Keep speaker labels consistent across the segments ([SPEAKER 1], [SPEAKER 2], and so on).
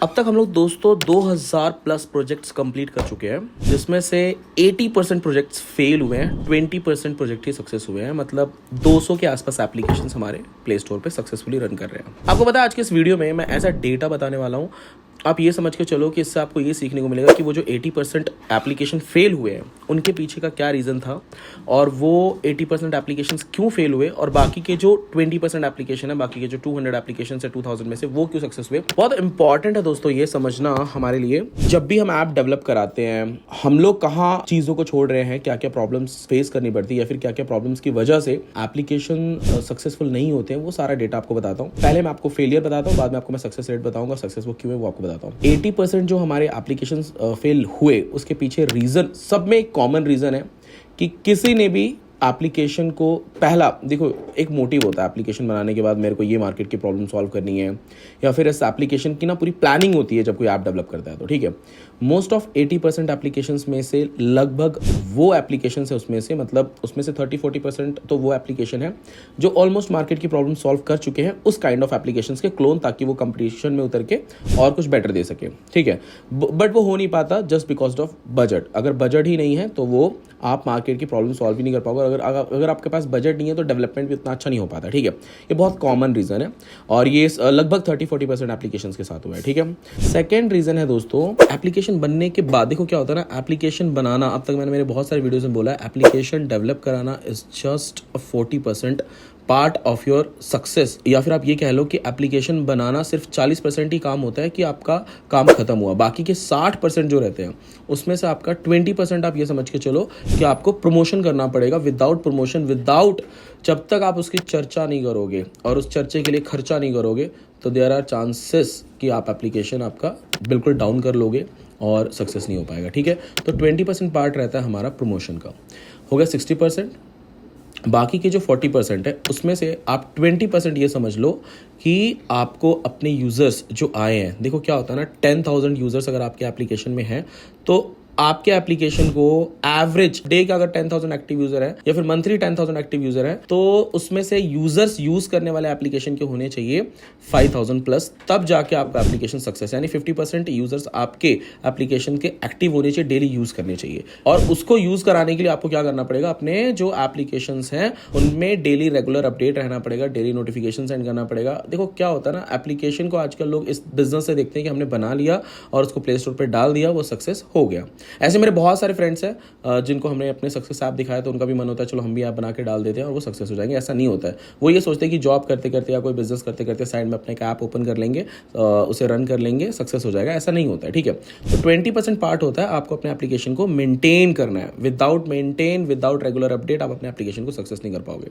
[SPEAKER 1] अब तक हम लोग दोस्तों 2000 प्लस प्रोजेक्ट्स कंप्लीट कर चुके हैं, जिसमें से 80% प्रोजेक्ट्स फेल हुए हैं, 20% प्रोजेक्ट ही सक्सेस हुए हैं। मतलब 200 के आसपास एप्लीकेशंस हमारे प्ले स्टोर पे सक्सेसफुली रन कर रहे हैं। आपको पता है आज के इस वीडियो में मैं ऐसा डेटा बताने वाला हूँ, आप ये समझ के चलो कि इससे आपको ये सीखने को मिलेगा कि वो जो 80% एप्लीकेशन फेल हुए हैं उनके पीछे का क्या रीज़न था, और वो 80% एप्लीकेशंस क्यों फेल हुए, और बाकी के जो 20% एप्लीकेशन है, बाकी के जो 200 एप्लीकेशन है 2000 में से, वो क्यों सक्सेस हुए। बहुत इंपॉर्टेंट है दोस्तों ये समझना हमारे लिए। जब भी हम ऐप डेवलप कराते हैं, हम लोग कहाँ चीज़ों को छोड़ रहे हैं, क्या क्या प्रॉब्लम्स फेस करनी पड़ती है, या फिर क्या क्या प्रॉब्लम्स की वजह से एप्लीकेशन सक्सेसफुल नहीं होते हैं, वो सारा डेटा आपको बताता हूँ। पहले मैं आपको फेलियर बताता हूँ, बाद में आपको मैं सक्सेस रेट बताऊंगा, सक्सेस वो क्यों है वो आपको बताता हूँ। 80% जो हमारे एप्लीकेशन फेल हुए उसके पीछे रीजन, सब में एक कॉमन रीजन है कि किसी ने भी एप्लीकेशन को, पहला देखो एक मोटिव होता है एप्लीकेशन बनाने के बाद, मेरे को ये मार्केट की प्रॉब्लम सॉल्व करनी है, या फिर इस एप्लीकेशन की ना पूरी प्लानिंग होती है जब कोई ऐप डेवलप करता है तो ठीक है। मोस्ट ऑफ 80% एप्लीकेशंस में से लगभग वो एप्लीकेशन है उसमें से, मतलब उसमें से 30-40% तो वो एप्लीकेशन है जो ऑलमोस्ट मार्केट की प्रॉब्लम सॉल्व कर चुके हैं, उस काइंड ऑफ एप्लीकेशंस के क्लोन, ताकि वो कंपटीशन में उतर के और कुछ बेटर दे सके, ठीक है। बट वो हो नहीं पाता जस्ट बिकॉज ऑफ बजट। अगर बजट ही नहीं है तो वो आप मार्केट की प्रॉब्लम सॉल्व ही नहीं कर पाओगे। अगर आपके पास बजट नहीं है तो डेवलपमेंट भी उतना अच्छा नहीं हो पाता, ठीक है। ये बहुत कॉमन रीजन है, और ये लगभग 30-40% एप्लीकेशंस के साथ हुआ है, ठीक है। सेकंड रीजन है दोस्तों, एप्लीकेशन बनने के बाद देखो क्या होता है ना, एप्लीकेशन बनाना, अब तक मैंने मेरे बहुत सारे वीडियोस में बोला है, एप्लीकेशन डेवलप कराना is just 40% part of your success. या फिर आप ये कह लो कि एप्लीकेशन बनाना सिर्फ 40% ही काम होता है कि आपका काम खत्म हुआ। बाकी के 60% जो रहते हैं उसमें से आपका 20% आप ये समझ के चलो कि आपको प्रमोशन करना पड़ेगा। विदाउट प्रमोशन, विदाउट, जब तक आप उसकी चर्चा नहीं करोगे और उस चर्चे के लिए खर्चा नहीं करोगे, तो देयर आर चांसेस कि आप एप्लीकेशन आपका बिल्कुल डाउन कर लोगे और सक्सेस नहीं हो पाएगा, ठीक है। तो 20% पार्ट रहता है हमारा प्रमोशन का। हो गया 60%। बाकी के जो 40% है उसमें से आप 20% ये समझ लो कि आपको अपने यूज़र्स जो आए हैं, देखो क्या होता है ना, 10,000 यूज़र्स अगर आपके एप्लीकेशन में हैं तो आपके एप्लीकेशन को एवरेज डे का अगर 10,000 एक्टिव यूजर है, या फिर मंथली 10,000 एक्टिव यूजर है, तो उसमें से यूजर्स यूज करने वाले एप्लीकेशन के होने चाहिए 5,000 प्लस, तब जाके आपका एप्लीकेशन सक्सेस। यानी 50% यूजर्स आपके एप्लीकेशन के एक्टिव होने चाहिए, डेली यूज करने चाहिए। और उसको यूज कराने के लिए आपको क्या करना पड़ेगा, अपने जो एप्लीकेशन हैं उनमें डेली रेगुलर अपडेट रहना पड़ेगा, डेली नोटिफिकेशन सेंड करना पड़ेगा। देखो क्या होता है ना, एप्लीकेशन को आजकल लोग इस बिजनेस से देखते हैं कि हमने बना लिया और उसको प्ले स्टोर पर डाल दिया, वो सक्सेस हो गया। ऐसे मेरे बहुत सारे फ्रेंड्स हैं जिनको हमने अपने सक्सेस ऐप दिखाया तो उनका भी मन होता है चलो हम भी ऐप बना के डाल देते हैं और वो सक्सेस हो जाएंगे। ऐसा नहीं होता है। वो ये सोचते हैं कि जॉब करते करते या कोई बिजनेस करते करते साइड में अपने एक ऐप ओपन कर लेंगे, उसे रन कर लेंगे, सक्सेस हो जाएगा। ऐसा नहीं होता है, ठीक है। तो 20% पार्ट होता है आपको अपने एप्लीकेशन को मेंटेन करना है। विदाउट रेगुलर अपडेट आप अपने एप्लीकेशन को सक्सेस नहीं कर पाओगे।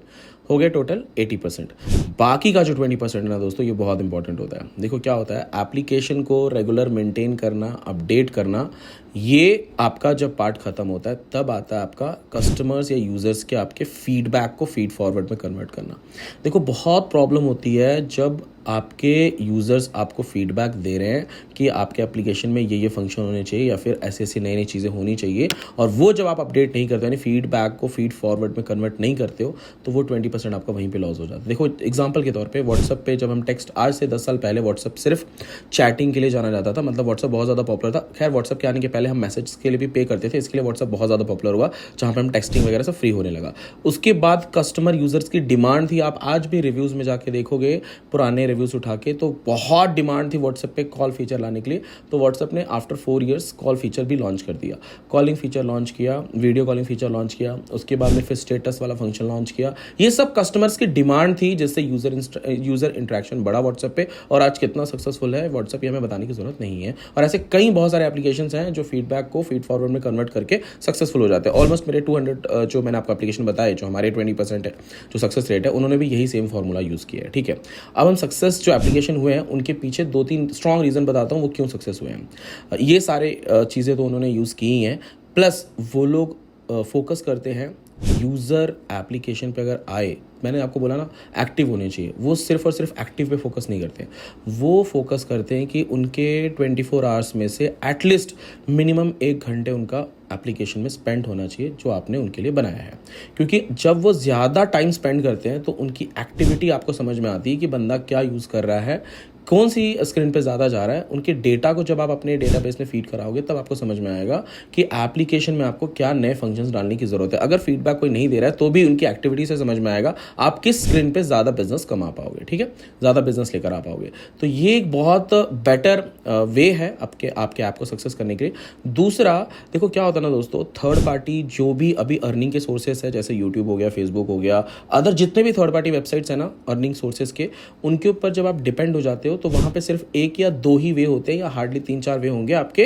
[SPEAKER 1] हो गए टोटल 80%। बाकी का जो 20% है ना दोस्तों, ये बहुत इंपॉर्टेंट होता है। देखो क्या होता है, एप्लीकेशन को रेगुलर मेंटेन करना, अपडेट करना, ये आपका जब पार्ट खत्म होता है तब आता है आपका कस्टमर्स या यूजर्स के आपके फीडबैक को फीड फॉरवर्ड में कन्वर्ट करना। देखो बहुत प्रॉब्लम होती है जब आपके यूज़र्स आपको फीडबैक दे रहे हैं कि आपके एप्लीकेशन में ये फंक्शन होने चाहिए, या फिर ऐसी ऐसी नई नई चीज़ें होनी चाहिए, और वो जब आप अपडेट नहीं करते, यानी फीडबैक को फीड फॉरवर्ड में कन्वर्ट नहीं करते हो, तो वो 20% आपका वहीं पे लॉस हो जाता है। देखो एग्जांपल के तौर पे व्हाट्सएप पे जब हम टेक्स्ट, आज से 10 साल पहले व्हाट्सएप सिर्फ चैटिंग के लिए जाना जाता था, मतलब व्हाट्सएप बहुत ज़्यादा पॉपुलर था। खैर व्हाट्सएप के आने के पहले हम मैसेज के लिए भी पे करते थे, इसके लिए व्हाट्सएप बहुत ज़्यादा पॉपुलर हुआ, जहाँ पर हम टेक्सटिंग वगैरह से फ्री होने लगा। उसके बाद कस्टमर यूजर्स की डिमांड थी, आप आज भी रिव्यूज़ में जाके देखोगे पुराने रिव्यूज़ उठा के, तो बहुत डिमांड थी व्हाट्सएप पे कॉल फीचर लाने के लिए। तो व्हाट्सएप ने आफ्टर 4 इयर्स कॉल फीचर भी लॉन्च कर दिया, कॉलिंग फीचर लॉन्च किया, वीडियो कॉलिंग फीचर लॉन्च किया, उसके बाद में फिर स्टेटस वाला फंक्शन लॉन्च किया। ये सब कस्टमर्स की डिमांड थी, जिससे यूजर इंटरेक्शन बढ़ा व्हाट्सएप पे, और आज कितना सक्सेसफुल है व्हाट्सएप ये हमें बताने की जरूरत नहीं है। और ऐसे कई बहुत सारे एप्लीकेशंस हैं जो फीडबैक को फीड फॉरवर्ड में कन्वर्ट करके सक्सेसफुल हो जाते हैं। ऑलमोस्ट मेरे 200 जो मैंने आपको एप्लीकेशन बताए, जो हमारे 20% है जो सक्सेस रेट है, उन्होंने भी यही सेम फॉर्मूला यूज़ किया है, ठीक है। अब हम सक्सेस जो एप्लीकेशन हुए हैं उनके पीछे 2-3 स्ट्रॉन्ग रीज़न बताता हूँ वो क्यों सक्सेस हुए हैं। ये सारे चीज़ें तो उन्होंने यूज़ की ही हैं, प्लस वो लोग फोकस करते हैं यूज़र एप्लीकेशन पे अगर आए, मैंने आपको बोला ना एक्टिव होने चाहिए, वो सिर्फ और सिर्फ एक्टिव पे फोकस नहीं करते, वो फोकस करते हैं कि उनके 24 आवर्स में से एटलीस्ट मिनिमम 1 घंटे उनका एप्लीकेशन में स्पेंड होना चाहिए जो आपने उनके लिए बनाया है। क्योंकि जब वो ज़्यादा टाइम स्पेंड करते हैं तो उनकी एक्टिविटी आपको समझ में आती है कि बंदा क्या यूज़ कर रहा है, कौन सी स्क्रीन पे ज़्यादा जा रहा है, उनके डेटा को जब आप अपने डेटाबेस में फीड कराओगे तब आपको समझ में आएगा कि एप्लीकेशन में आपको क्या नए फंक्शंस डालने की ज़रूरत है। अगर फीडबैक कोई नहीं दे रहा है तो भी उनकी एक्टिविटी से समझ में आएगा आप किस स्क्रीन पे ज़्यादा बिजनेस कमा पाओगे, ठीक है, ज़्यादा बिजनेस लेकर आ पाओगे। तो ये एक बहुत बेटर वे है आपके ऐप को सक्सेस करने के लिए। दूसरा देखो क्या होता है ना दोस्तों, थर्ड पार्टी जो भी अभी अर्निंग के सोर्सेस है, जैसे यूट्यूब हो गया, फेसबुक हो गया, अदर जितने भी थर्ड पार्टी वेबसाइट्स हैं ना अर्निंग सोर्सेज के, उनके ऊपर जब आप डिपेंड हो जाते हो तो वहाँ पे सिर्फ एक या दो ही वे होते हैं या हार्डली 3-4 वे होंगे आपके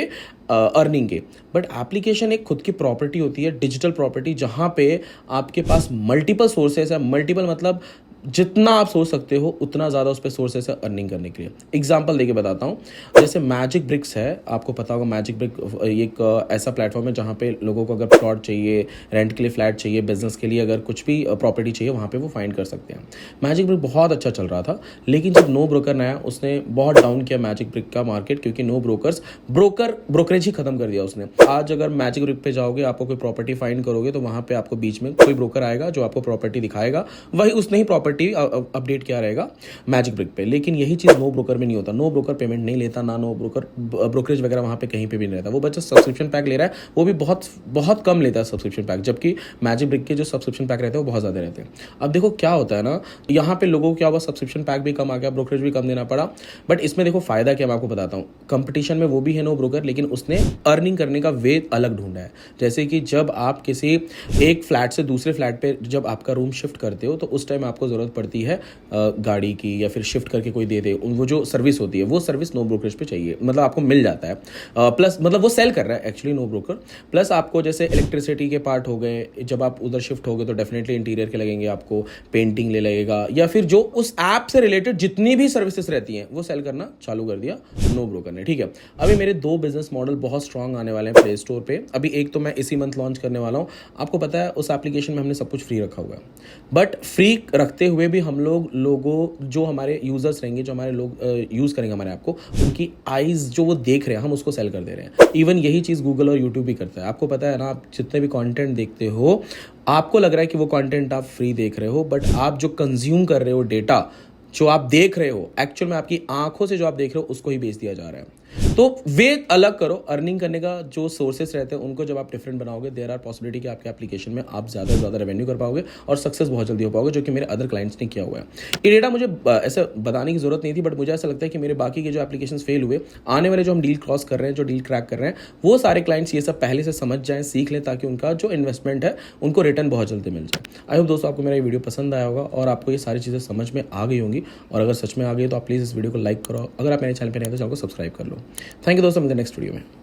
[SPEAKER 1] अर्निंग के। बट एप्लीकेशन एक खुद की प्रॉपर्टी होती है, डिजिटल प्रॉपर्टी, जहाँ पे आपके पास मल्टीपल सोर्सेस है। मल्टीपल मतलब जितना आप सोच सकते हो उतना ज़्यादा उस पर सोर्सेस है अर्निंग करने के लिए। एग्जांपल देके बताता हूँ, जैसे मैजिक ब्रिक्स है, आपको पता होगा मैजिक ब्रिक एक ऐसा प्लेटफॉर्म है जहाँ पे लोगों को अगर प्लॉट चाहिए, रेंट के लिए फ्लैट चाहिए, बिजनेस के लिए अगर कुछ भी प्रॉपर्टी चाहिए वहाँ पे वो फाइंड कर सकते हैं। मैजिक ब्रिक बहुत अच्छा चल रहा था, लेकिन जब नो ब्रोकर नया उसने बहुत डाउन किया मैजिक ब्रिक का मार्केट, क्योंकि नो ब्रोकरेज ही खत्म कर दिया उसने। आज अगर मैजिक ब्रिक पे जाओगे, आपको कोई प्रॉपर्टी फाइंड करोगे तो वहाँ पे आपको बीच में कोई ब्रोकर आएगा जो आपको प्रॉपर्टी दिखाएगा, वही उसने ही प्रॉपर्टी अपडेट किया रहेगा मैजिक ब्रिक पे। लेकिन यही चीज नो ब्रोकर में नहीं होता। नो ब्रोकर पेमेंट नहीं लेता, ना नो ब्रोकर ब्रोकरेज वगैरह वहां पे कहीं पे भी नहीं रहता। वो बच्चा सब्सक्रिप्शन पैक ले रहा है, वो भी बहुत बहुत कम लेता है सब्सक्रिप्शन पैक, जबकि मैजिक ब्रिक के जो सब्सक्रिप्शन पैक रहते हैं वो बहुत ज्यादा रहते हैं। अब देखो क्या होता है ना, यहाँ पे लोगों को क्या हुआ, सब्सक्रिप्शन पैक भी कम आ गया, ब्रोकरेज भी कम देना पड़ा। बट इसमें देखो फायदा क्या, मैं आपको बताता हूँ। कंपटीशन में वो भी है नो ब्रोकर, लेकिन उसने अर्निंग करने का वे अलग ढूंढा है। जैसे कि जब आप किसी एक फ्लैट से दूसरे फ्लैट पे जब आपका रूम शिफ्ट करते हो तो उस टाइम आपको जरूरत पड़ती है गाड़ी की, या फिर शिफ्ट करके कोई दे दे, वो जो सर्विस होती है वो सर्विस नो ब्रोकरेज पे चाहिए, मतलब आपको मिल जाता है। प्लस मतलब वो सेल कर रहा है एक्चुअली नो ब्रोकर। प्लस आपको जैसे इलेक्ट्रिसिटी के पार्ट हो गए, जब आप उधर शिफ्ट हो गए तो डेफिनेटली इंटीरियर के लगेंगे, आपको पेंटिंग ले लगेगा, या फिर जो उस ऐप से रिलेटेड जितनी भी सर्विसेज रहती हैं वो सेल करना चालू कर दिया नो ब्रोकर ने, ठीक है। अभी मेरे 2 बिजनेस मॉडल बहुत स्ट्रांग आने वाले हैं प्ले स्टोर पे। अभी एक तो मैं इसी मंथ लॉन्च करने वाला हूँ। आपको पता है उस एप्लीकेशन में हमने सब कुछ फ्री रखा हुआ है, बट फ्री रखते हुए भी हम लोगों जो हमारे यूजर्स रहेंगे, जो हमारे लोग यूज करेंगे हमारे ऐप को, उनकी आईज जो वो देख रहे हैं हम उसको सेल कर दे रहे हैं। इवन यही चीज गूगल और यूट्यूब भी करता है। आपको पता है ना, आप जितने भी कंटेंट देखते हो आपको लग रहा है कि वो कंटेंट आप फ्री देख रहे हो, बट आप जो कंज्यूम कर रहे हो, डेटा जो आप देख रहे हो, एक्चुअल में आपकी आंखों से जो आप देख रहे हो उसको ही बेच दिया जा रहा है। तो वे अलग करो। अर्निंग करने का जो सोर्सेस रहते हैं उनको जब आप डिफरेंट बनाओगे, देयर आर पॉसिबिलिटी कि आपके एप्लीकेशन में आप ज़्यादा से ज़्यादा रेवेन्यू कर पाओगे और सक्सेस बहुत जल्दी हो पाओगे, जो कि मेरे अदर क्लाइंट्स ने किया हुआ है। ये डेटा मुझे ऐसे बताने की जरूरत नहीं थी, बट मुझे ऐसा लगता है कि मेरे बाकी के जो एप्लीकेशन फेल हुए, आने वाले जो हम डील क्रॉस कर रहे हैं, जो डील क्रैक कर रहे हैं, वो सारे क्लाइंट्स ये सब पहले से समझ जाएं, सीख लें, ताकि उनका जो इन्वेस्टमेंट है उनको रिटर्न बहुत जल्दी मिल जाए। आई होप दोस्तों आपको मेरा ये वीडियो पसंद आया होगा और आपको ये सारी चीज़ें समझ में आ गई होंगी, और अगर सच में आ गई तो आप प्लीज़ इस वीडियो को लाइक करो। अगर आप मेरे चैनल पर नहीं हैं तो चैनल को सब्सक्राइब कर लो। थैंक यू दोस्तों, मिलते हैं नेक्स्ट वीडियो में।